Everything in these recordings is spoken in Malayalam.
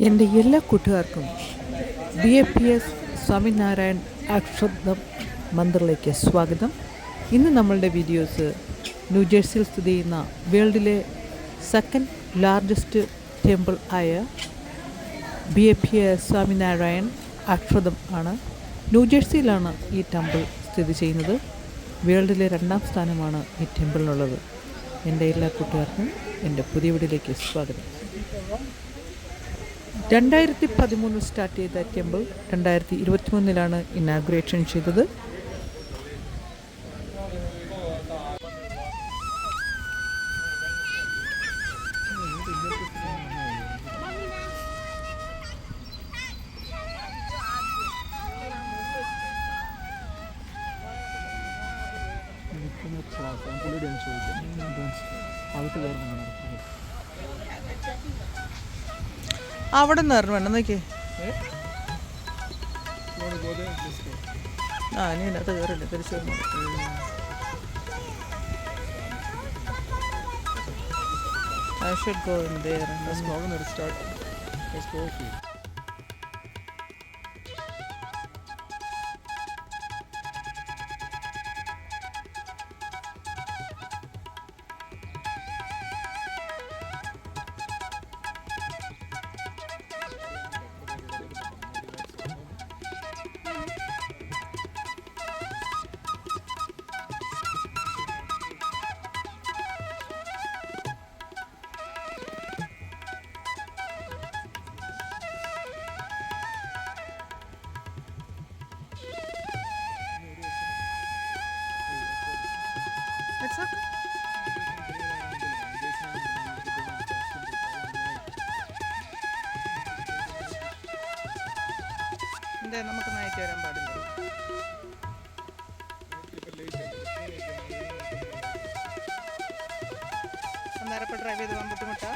എൻ്റെ എല്ലാ കൂട്ടുകാർക്കും BAPS സ്വാമിനാരായൺ അക്ഷരം മന്ദിറിലേക്ക് സ്വാഗതം. ഇന്ന് നമ്മളുടെ വീഡിയോസ് ന്യൂജേഴ്സിയിൽ സ്ഥിതി ചെയ്യുന്ന വേൾഡിലെ സെക്കൻഡ് ലാർജസ്റ്റ് ടെമ്പിൾ ആയ BAPS സ്വാമിനാരായൺ അക്ഷരം ആണ്. ന്യൂജേഴ്സിയിലാണ് ഈ ടെമ്പിൾ സ്ഥിതി ചെയ്യുന്നത്. വേൾഡിലെ 2ാം സ്ഥാനമാണ് ഈ ടെമ്പിളിനുള്ളത്. എൻ്റെ എല്ലാ കൂട്ടുകാർക്കും എൻ്റെ പുതിയ വീഡിയോയിലേക്ക് സ്വാഗതം. 2013 സ്റ്റാർട്ട് ചെയ്ത ടെമ്പിൾ 2023 ഇനാഗുറേഷൻ ചെയ്തത്. അവിടെ നിന്ന് ഇറങ്ങണം നോക്കി. നീ അത് കയറില്ല, തിരിച്ചു വന്നു. I should go in there and let's go. Let's go. നമുക്ക് നൈറ്റ് വരാൻ പാടില്ല. അന്നേരപ്പോൾ ഡ്രൈവ് ചെയ്ത് പോകാൻ ബുദ്ധിമുട്ടാ.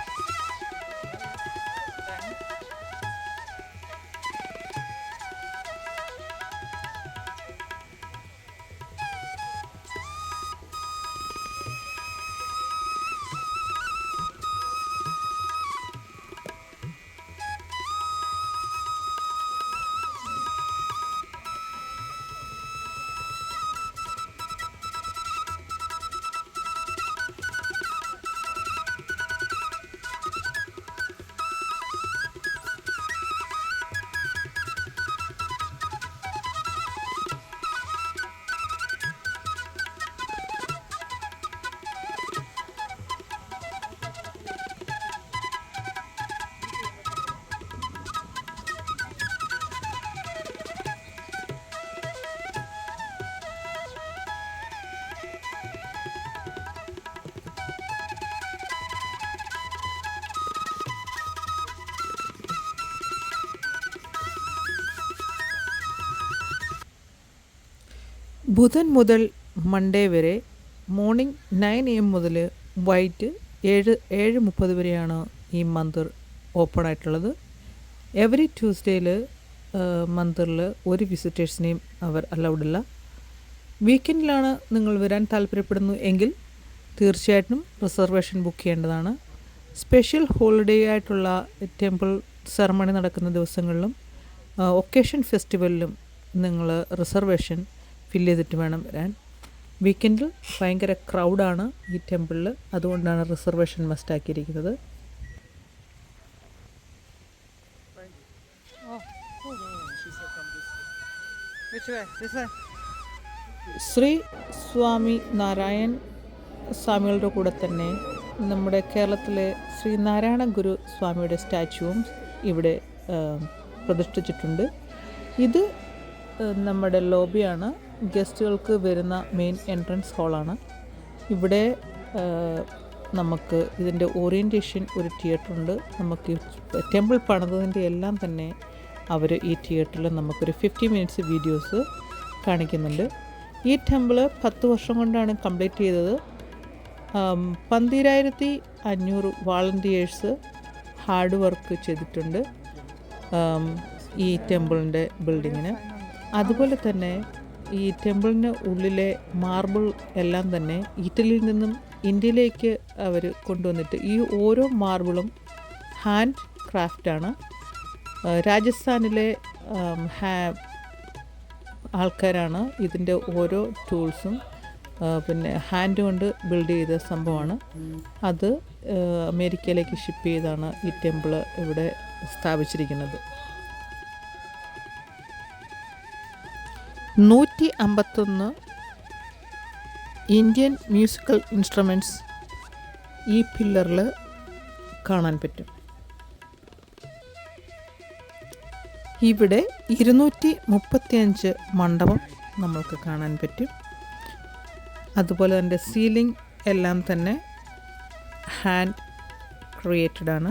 ബുധൻ മുതൽ മൺഡേ വരെ മോർണിംഗ് 9 AM മുതൽ വൈകിട്ട് 7:30 വരെയാണ് ഈ മന്ദിർ ഓപ്പൺ ആയിട്ടുള്ളത്. എവറി ട്യൂസ്ഡേയിൽ മന്ദിറിൽ ഒരു വിസിറ്റേഴ്സിനെയും അവർ അലൗഡില്ല. വീക്കെൻഡിലാണ് നിങ്ങൾ വരാൻ താല്പര്യപ്പെടുന്നു എങ്കിൽ തീർച്ചയായിട്ടും റിസർവേഷൻ ബുക്ക് ചെയ്യേണ്ടതാണ്. സ്പെഷ്യൽ ഹോളിഡേ ആയിട്ടുള്ള ടെമ്പിൾ സെറമണി നടക്കുന്ന ദിവസങ്ങളിലും ഒക്കേഷൻ ഫെസ്റ്റിവലിലും നിങ്ങൾ റിസർവേഷൻ ഫില്ല് ചെയ്തിട്ട് വേണം വരാൻ. വീക്കെൻഡിൽ ഭയങ്കര ക്രൗഡാണ് ഈ ടെമ്പിളിൽ, അതുകൊണ്ടാണ് റിസർവേഷൻ മസ്റ്റ് ആക്കിയിരിക്കുന്നത്. ശ്രീ സ്വാമി നാരായൺ സ്വാമികളുടെ കൂടെ തന്നെ നമ്മുടെ കേരളത്തിലെ ശ്രീ നാരായണ ഗുരു സ്വാമിയുടെ സ്റ്റാച്യുവും ഇവിടെ പ്രതിഷ്ഠിച്ചിട്ടുണ്ട്. ഇത് നമ്മുടെ ലോബിയാണ്. ഗസ്റ്റുകൾക്ക് വരുന്ന മെയിൻ എൻട്രൻസ് ഹാളാണ്. ഇവിടെ നമുക്ക് ഇതിൻ്റെ ഓറിയൻറ്റേഷൻ ഒരു തിയേറ്ററുണ്ട്. നമുക്ക് ടെമ്പിൾ പണിതതിൻ്റെ എല്ലാം തന്നെ അവർ ഈ തിയേറ്ററിൽ നമുക്കൊരു 50 മിനിറ്റ്സ് വീഡിയോസ് കാണിക്കുന്നുണ്ട്. ഈ ടെമ്പിൾ 10 വർഷം കൊണ്ടാണ് കംപ്ലീറ്റ് ചെയ്തത്. 12,500 വാളണ്ടിയേഴ്സ് ഹാർഡ് വർക്ക് ചെയ്തിട്ടുണ്ട് ഈ ടെമ്പിളിൻ്റെ ബിൽഡിങ്ങിന്. അതുപോലെ തന്നെ ഈ ടെമ്പിളിന് ഉള്ളിലെ മാർബിൾ എല്ലാം തന്നെ ഇറ്റലിയിൽ നിന്നും ഇന്ത്യയിലേക്ക് അവർ കൊണ്ടുവന്നിട്ട് ഈ ഓരോ മാർബിളും ഹാൻഡ് ക്രാഫ്റ്റാണ്. രാജസ്ഥാനിലെ ആൾക്കാരാണ് ഇതിൻ്റെ ഓരോ ടൂൾസും പിന്നെ ഹാൻഡ് കൊണ്ട് ബിൽഡ് ചെയ്ത സംഭവമാണ്. അത് അമേരിക്കയിലേക്ക് ഷിപ്പ് ചെയ്താണ് ഈ ടെമ്പിൾ ഇവിടെ സ്ഥാപിച്ചിരിക്കുന്നത്. 151 ഇന്ത്യൻ മ്യൂസിക്കൽ ഇൻസ്ട്രുമെൻറ്റ്സ് ഈ പില്ലറിൽ കാണാൻ പറ്റും. ഇവിടെ 235 മണ്ഡപം നമ്മൾക്ക് കാണാൻ പറ്റും. അതുപോലെ തന്നെ സീലിംഗ് എല്ലാം തന്നെ ഹാൻഡ് ക്രിയേറ്റഡ് ആണ്.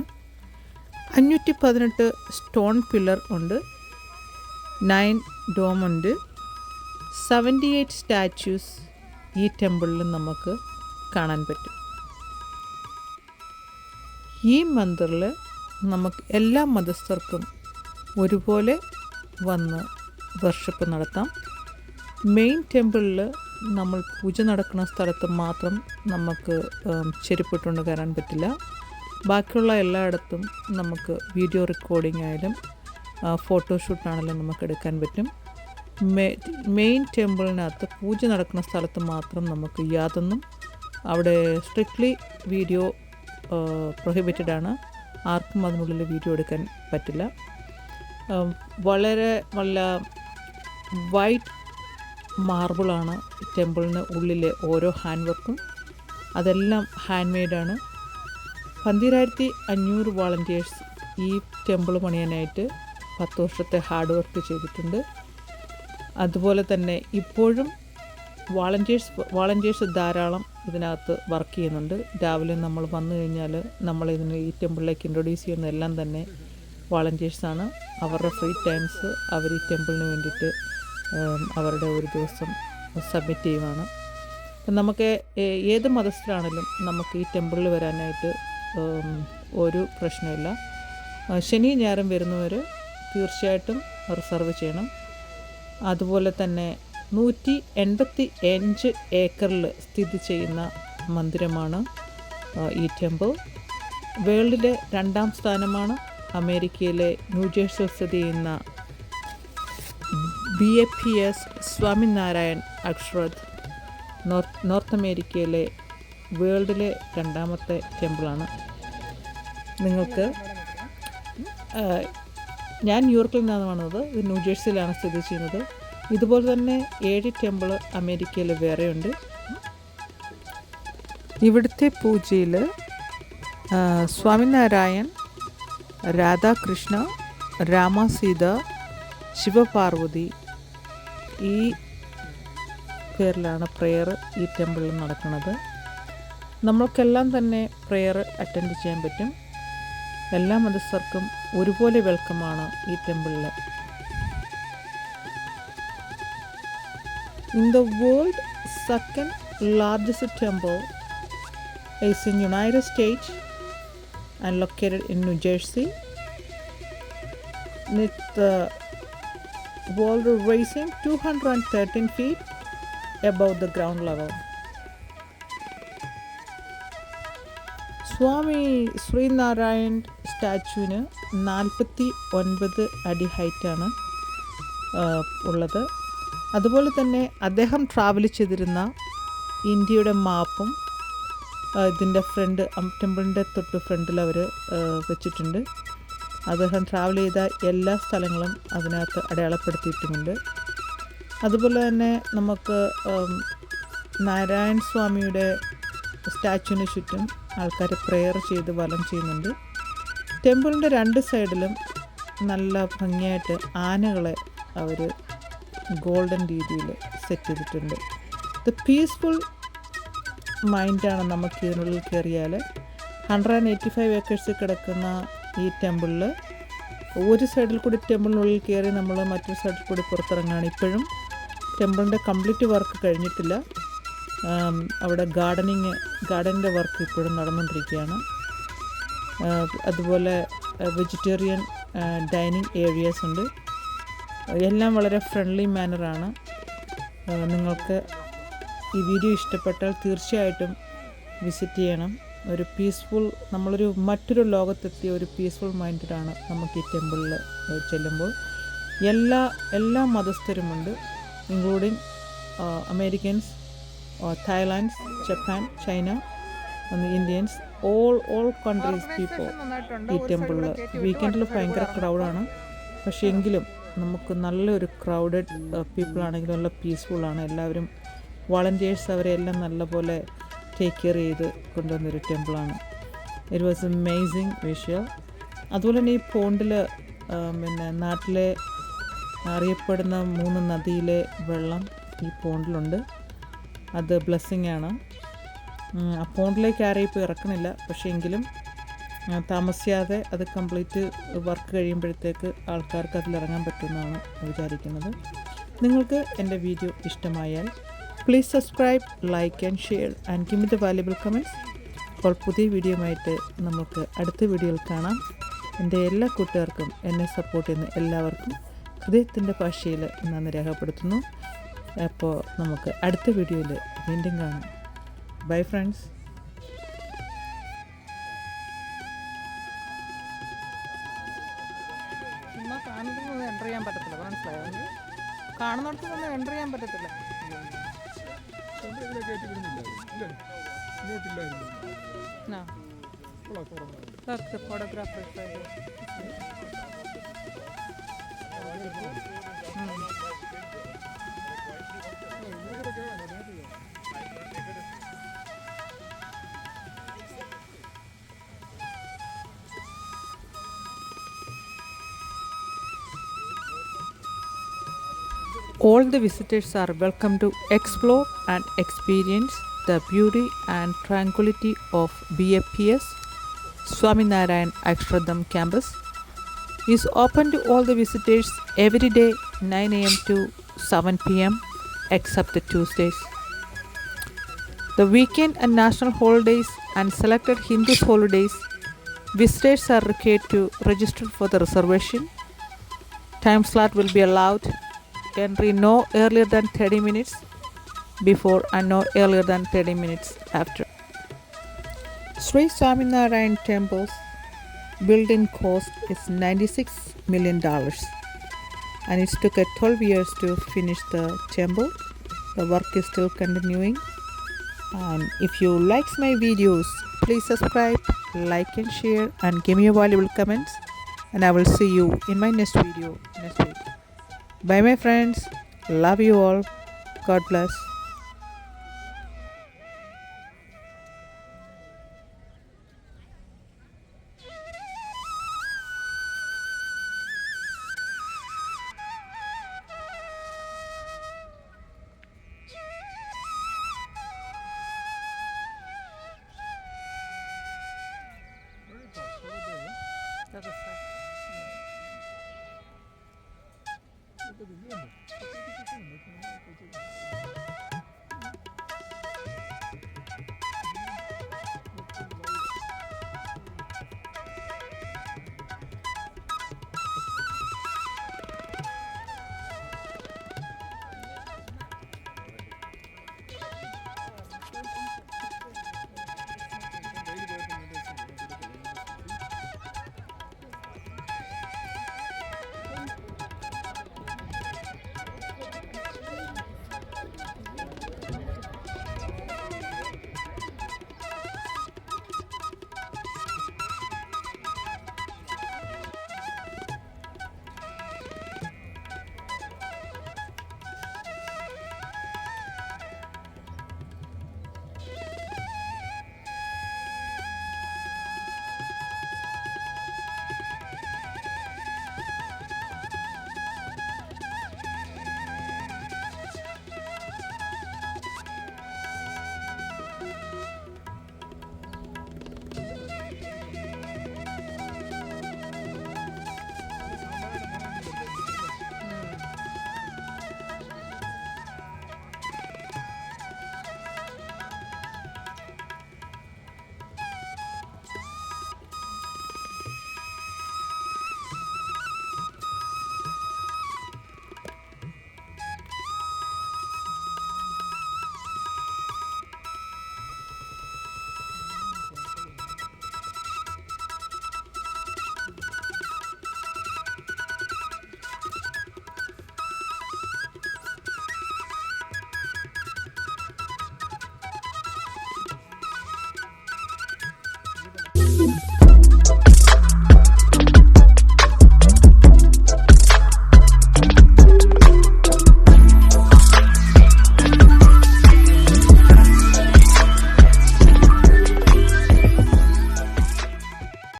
518 സ്റ്റോൺ പില്ലർ ഉണ്ട്, 9 ഡോം ഉണ്ട്, 78 സ്റ്റാച്യൂസ് ഈ ടെമ്പിളിൽ നമുക്ക് കാണാൻ പറ്റും. ഈ മന്ദിറിൽ നമുക്ക് എല്ലാ മതസ്ഥർക്കും ഒരുപോലെ വന്ന് വർഷിപ്പ് നടത്താം. മെയിൻ ടെമ്പിളിൽ നമ്മൾ പൂജ നടക്കുന്ന സ്ഥലത്ത് മാത്രം നമുക്ക് ചെരുപ്പിട്ടുകൊണ്ട് കയറാൻ പറ്റില്ല. ബാക്കിയുള്ള എല്ലായിടത്തും നമുക്ക് വീഡിയോ റെക്കോർഡിംഗ് ആയാലും ഫോട്ടോഷൂട്ടാണെങ്കിലും നമുക്ക് എടുക്കാൻ പറ്റും. മെയിൻ ടെമ്പിളിനകത്ത് പൂജ നടക്കുന്ന സ്ഥലത്ത് മാത്രം നമുക്ക് യാതൊന്നും അവിടെ സ്ട്രിക്ട്ലി വീഡിയോ പ്രൊഹിബിറ്റഡ് ആണ്. ആർക്കും അതിനുള്ളിൽ വീഡിയോ എടുക്കാൻ പറ്റില്ല. വളരെ നല്ല വൈറ്റ് മാർബിളാണ് ടെമ്പിളിന് ഉള്ളിലെ ഓരോ ഹാൻഡ് വർക്കും. അതെല്ലാം ഹാൻഡ് മെയ്ഡാണ്. 12,500 വോളണ്ടിയേഴ്സ് ഈ ടെമ്പിൾ പണിയാനായിട്ട് 10 വർഷത്തെ ഹാർഡ് വർക്ക് ചെയ്തിട്ടുണ്ട്. അതുപോലെ തന്നെ ഇപ്പോഴും വാളണ്ടിയേഴ്സ് ധാരാളം ഇതിനകത്ത് വർക്ക് ചെയ്യുന്നുണ്ട്. രാവിലെ നമ്മൾ വന്നു കഴിഞ്ഞാൽ നമ്മളിതിന് ഈ ടെമ്പിളിലേക്ക് ഇൻട്രൊഡ്യൂസ് ചെയ്യുന്നതെല്ലാം തന്നെ വാളണ്ടിയേഴ്സാണ്. അവരുടെ ഫ്രീ ടൈംസ് അവർ ഈ ടെമ്പിളിന് വേണ്ടിയിട്ട് അവരുടെ ഒരു ദിവസം സബ്മിറ്റ് ചെയ്യുവാണ്. അപ്പം നമുക്ക് ഏത് മതസ്ഥരാണെങ്കിലും നമുക്ക് ഈ ടെമ്പിളിൽ വരാനായിട്ട് ഒരു പ്രശ്നമില്ല. ശനി ഞായറും വരുന്നവർ തീർച്ചയായിട്ടും റിസർവ് ചെയ്യണം. അതുപോലെ തന്നെ 185 ഏക്കറിൽ സ്ഥിതി ചെയ്യുന്ന മന്ദിരമാണ് ഈ ടെമ്പിൾ. വേൾഡിലെ 2ാം സ്ഥാനമാണ് അമേരിക്കയിലെ ന്യൂജേഴ്സിയിൽ സ്ഥിതി ചെയ്യുന്ന BAPS സ്വാമിനാരായൺ അക്ഷരഥ്. നോർത്ത് അമേരിക്കയിലെ വേൾഡിലെ 2ാമത്തെ ടെമ്പിളാണ്. നിങ്ങൾക്ക് ഞാൻ ന്യൂയോർക്കിൽ നിന്നാണ് വന്നത്. ഇത് ന്യൂജേഴ്സിയിലാണ് സ്ഥിതി ചെയ്യുന്നത്. ഇതുപോലെ തന്നെ 7 ടെമ്പിൾ അമേരിക്കയിൽ വേറെയുണ്ട്. ഇവിടുത്തെ പൂജയിൽ സ്വാമിനാരായൺ, രാധാകൃഷ്ണ, രാമസീത, ശിവപാർവതി ഈ പേരിലാണ് പ്രെയർ ഈ ടെമ്പിളിൽ നടക്കുന്നത്. നമ്മൾക്കെല്ലാം തന്നെ പ്രെയർ അറ്റൻഡ് ചെയ്യാൻ പറ്റും. എല്ലാ മതസ്ഥർക്കും ഒരുപോലെ വെൽക്കമാണ് ഈ ടെമ്പിളിൽ. In the world, second largest temple is in United States and located in New Jersey, with the wall rising 213 feet above the ground level. സ്വാമി ശ്രീനാരായൺ സ്റ്റാച്യുവിന് 49 അടി ഹൈറ്റാണ് ഉള്ളത്. അതുപോലെ തന്നെ അദ്ദേഹം ട്രാവൽ ചെയ്തിരുന്ന ഇന്ത്യയുടെ മാപ്പും ഇതിൻ്റെ ടെമ്പിളിൻ്റെ തൊട്ട് ഫ്രണ്ടിൽ അവർ വെച്ചിട്ടുണ്ട്. അദ്ദേഹം ട്രാവൽ ചെയ്ത എല്ലാ സ്ഥലങ്ങളും അതിനകത്ത് അടയാളപ്പെടുത്തിയിട്ടുമുണ്ട്. അതുപോലെ തന്നെ നമുക്ക് നാരായൺ സ്വാമിയുടെ സ്റ്റാച്യുവിന് ചുറ്റും ആൾക്കാർ പ്രെയർ ചെയ്ത് വലം ചെയ്യുന്നുണ്ട്. ടെമ്പിളിൻ്റെ 2 സൈഡിലും നല്ല ഭംഗിയായിട്ട് ആനകളെ അവർ ഗോൾഡൻ രീതിയിൽ സെറ്റ് ചെയ്തിട്ടുണ്ട്. ഇത് പീസ്ഫുൾ മൈൻഡാണ് നമുക്ക് ഇതിനുള്ളിൽ കയറിയാൽ. 185 ഏക്കേഴ്സിൽ കിടക്കുന്ന ഈ ടെമ്പിളിൽ ഒരു സൈഡിൽ കൂടി ടെമ്പിളിനുള്ളിൽ കയറി നമ്മൾ മറ്റൊരു സൈഡിൽ കൂടി പുറത്തിറങ്ങുകയാണ്. ഇപ്പോഴും ടെമ്പിളിൻ്റെ കംപ്ലീറ്റ് വർക്ക് കഴിഞ്ഞിട്ടില്ല. അവിടെ ഗാർഡനിൻ്റെ വർക്ക് ഇപ്പോഴും നടന്നുകൊണ്ടിരിക്കുകയാണ്. അതുപോലെ വെജിറ്റേറിയൻ ഡൈനിങ് ഏരിയാസ് ഉണ്ട്. എല്ലാം വളരെ ഫ്രണ്ട്ലി മാനറാണ്. നിങ്ങൾക്ക് ഈ വീഡിയോ ഇഷ്ടപ്പെട്ടാൽ തീർച്ചയായിട്ടും വിസിറ്റ് ചെയ്യണം. ഒരു പീസ്ഫുൾ, നമ്മളൊരു മറ്റൊരു ലോകത്തെത്തിയ ഒരു പീസ്ഫുൾ മൈൻഡിലാണ് നമുക്ക് ഈ ടെമ്പിളിൽ ചെല്ലുമ്പോൾ. എല്ലാ മതസ്ഥരുമുണ്ട്, including Americans, Thailands, Japan, China, Indians, all countries people ഈ ടെമ്പിളിൽ. വീക്കെൻഡിൽ ഭയങ്കര ക്രൗഡാണ്, പക്ഷേ എങ്കിലും നമുക്ക് നല്ലൊരു ക്രൗഡഡ് പീപ്പിളാണെങ്കിലും നല്ല പീസ്ഫുള്ളാണ്. എല്ലാവരും വോളണ്ടിയേഴ്സ് അവരെ എല്ലാം നല്ലപോലെ ടേക്ക് കെയർ ചെയ്ത് കൊണ്ടുവന്നൊരു ടെമ്പിളാണ്. It was amazing visual. അതുപോലെ തന്നെ ഈ പോണ്ടിൽ പിന്നെ നാട്ടിലെ അറിയപ്പെടുന്ന 3 നദിയിലെ വെള്ളം ഈ പോണ്ടിലുണ്ട്. അത് ബ്ലെസ്സിങ് ആണ്. ആ പോണ്ടിലേക്ക് ആരെയും ഇപ്പോൾ ഇറക്കണില്ല, പക്ഷേ എങ്കിലും താമസിയാതെ അത് കംപ്ലീറ്റ് വർക്ക് കഴിയുമ്പോഴത്തേക്ക് ആൾക്കാർക്ക് അതിലിറങ്ങാൻ പറ്റുമെന്നാണ് വിചാരിക്കുന്നത്. നിങ്ങൾക്ക് എൻ്റെ വീഡിയോ ഇഷ്ടമായാൽ please subscribe, like and share and give me the valuable comments. അപ്പോൾ പുതിയ വീഡിയോയുമായിട്ട് നമുക്ക് അടുത്ത വീഡിയോയിൽ കാണാം. എൻ്റെ എല്ലാ കൂട്ടുകാർക്കും എന്നെ സപ്പോർട്ട് ചെയ്യുന്ന എല്ലാവർക്കും ഹൃദയത്തിൻ്റെ ഭാഷയിൽ നന്ദി രേഖപ്പെടുത്തുന്നു. അപ്പോൾ നമുക്ക് അടുത്ത വീഡിയോയിൽ വീണ്ടും കാണാം. Bye friends. കാണുന്നതൊന്നും എൻ്റർ ചെയ്യാൻ പറ്റത്തില്ല, മനസ്സിലായോ? കാണുന്നിടത്തൊന്നും എൻ്റർ ചെയ്യാൻ പറ്റത്തില്ല. Photographer all the visitors are welcome to explore and experience the beauty and tranquility of BFPS Swaminarayan Akshradham campus. Is open to all the visitors every day 9 a.m. to 7 p.m. except the Tuesdays. The weekend and national holidays and selected Hindu holidays, visitors are required to register for the reservation. Time slot will be allowed. Entry no earlier than 30 minutes before and no earlier than 30 minutes after. Sri Swaminarayan Temple's built-in cost is $96 million, and it took 12 years to finish the temple. The work is still continuing. And if you like my videos, please subscribe, like and share and give me your valuable comments, and I will see you in my next video next week. Bye my friends, love you all, God bless. That's a fact.